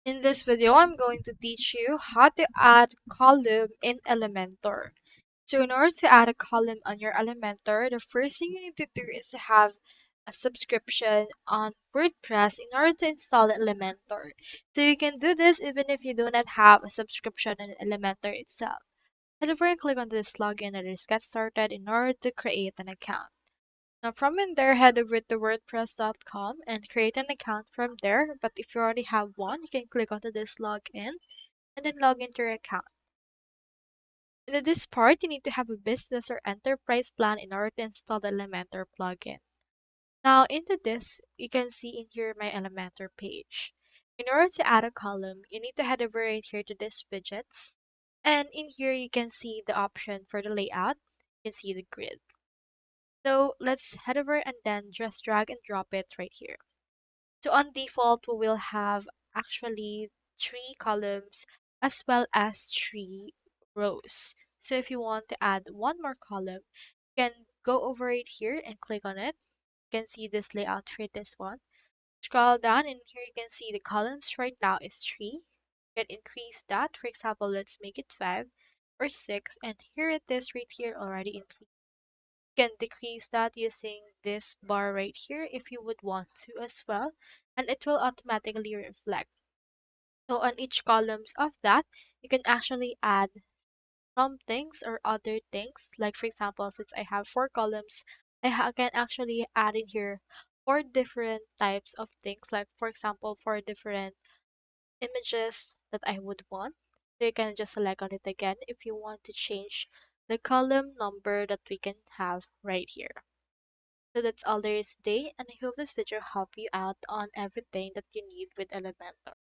In this video, I'm going to teach you how to add column in Elementor. So in order to add a column on your Elementor, the first thing you need to do is to have a subscription on WordPress in order to install Elementor. So you can do this even if you do not have a subscription in Elementor itself. Head over and click on this login and just get started in order to create an account. Now from in there, head over to wordpress.com and create an account from there. But if you already have one, you can click onto this login and then log into your account. In this part, you need to have a business or enterprise plan in order to install the Elementor plugin. Now into this, you can see in here my Elementor page. In order to add a column, you need to head over right here to this widgets. And in here, you can see the option for the layout. You can see the grid. So let's head over and then just drag and drop it right here. So on default, we will have actually 3 columns as well as 3 rows. So if you want to add one more column, you can go over it here and click on it. You can see this layout for this one. Scroll down and here you can see the columns right now is 3. You can increase that. For example, let's make it 5 or 6. And here it is right here already increased. You can decrease that using this bar right here if you would want to as well, and it will automatically reflect. So on each columns of that, you can actually add some things or other things. Like for example, since I have 4 columns, can actually add in here 4 different types of things. Like for example, 4 different images that I would want. So you can just select on it again if you want to change the column number that we can have right here. So that's all there is today, and I hope this video helped you out on everything that you need with Elementor.